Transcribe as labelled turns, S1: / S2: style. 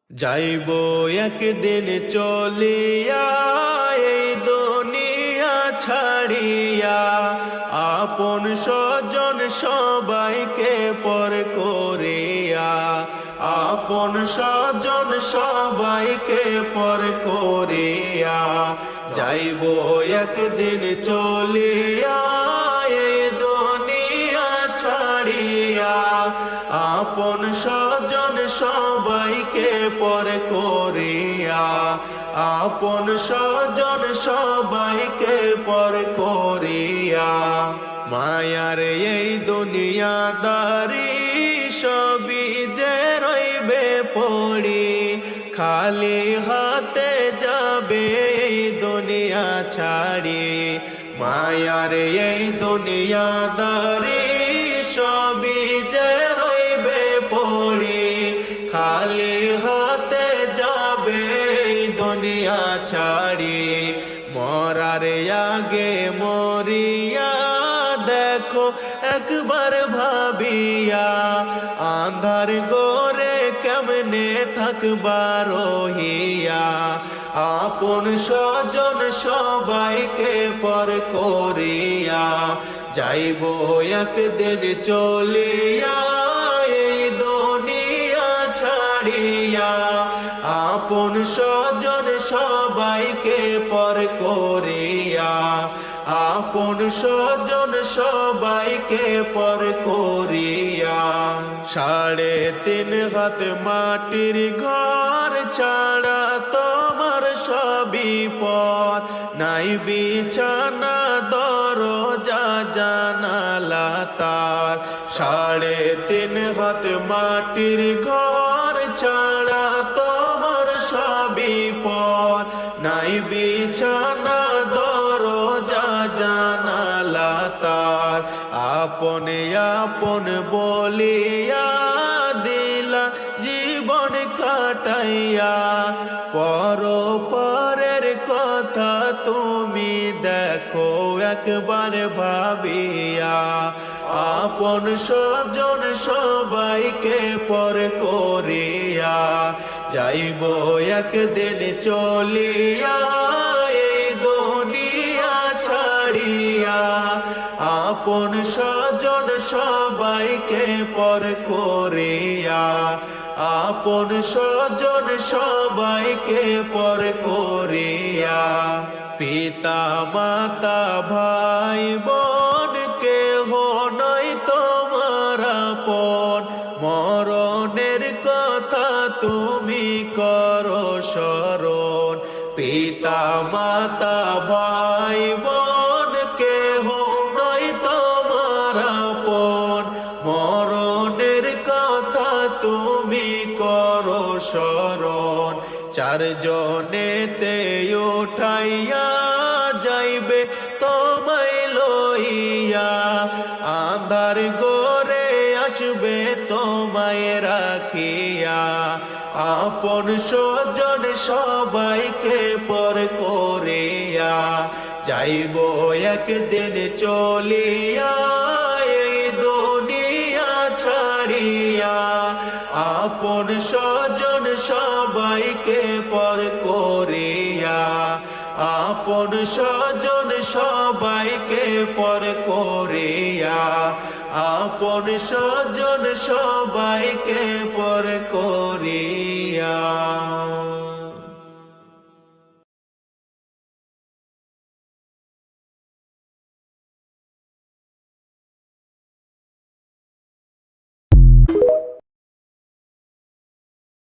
S1: যাইব একদিন চলিয়া এই দুনিয়া ছাড়িয়া, আপন স্বজন সবাইকে পর করিয়া, আপন স্বজন সবাইকে পর করিয়া। যাইব একদিন চলিয়া এই দুনিয়া ছাড়িয়া, আপন স্বজন সবাইকে পর করিয়া, আপন স্বজন সবাইকে পর করিয়া। মায়ার এই দুনিয়াদারি সবই যে রইবে পড়ি, খালি হাতে যাবে এই দুনিয়া ছাড়ি। মায়ার এই দুনিয়াদারি সবই যে রইবে পড়ি, খালি হাতে যাবে এই দুনিয়া ছাড়ি। মরার আগে মরিয়া দেখো একবার ভাবিয়া, আন্ধার গোরে কেমনে থাকবা রহিয়া। আপন স্বজন সবাইকে পর করিয়া, যাইব একদিন চলিয়া এই দুনিয়া ছাড়িয়া। আপন স্বজন সবাইকে পর করিয়া, আপন স্বজন সবাইকে পর করিয়া। 3.5 হাত মাটির ঘর ছাড়া তোমার সবই পর, নাই বিছানা দরজা জানালা তার। 3.5 হাত মাটির ঘর ছাড়া তোমার সবই পর, নাই বিছানা দরজা জানালা তার। আপন আপন বলিয়া দিলা জীবন কাটাইয়া, পর পরের কথা তুমি দেখো একবার ভাবিয়া। আপন স্বজন সবাইকে পর করিয়া, যাইব একদিন চলিয়া এই দুনিয়া ছাড়িয়া। আপন স্বজন সবাইকে পর করিয়া, আপন স্বজন সবাইকে পর করিয়া। পিতা মাতা ভাই বোন কেহ নাই তোমার আপন, মরণের কথা তুমি করো স্মরণ। পিতা মাতা ভাই বোন কেহ নাই তোমার আপন, মরণের কথা তুমি করো স্মরণ। 4 জনেতে উঠাইয়া যাইবে তোমায় লইয়া, আন্ধার গোরে আসবে তোমায় রাখিয়া। আপন স্বজন সবাইকে পর করিয়া, যাইব একদিন চলিয়া এই দুনিয়া ছাড়িয়া। আপন স্বজন সবাইকে পর করিয়া, আপন স্বজন সবাইকে পর করিয়া, আপন স্বজন সবাইকে পর করিয়া।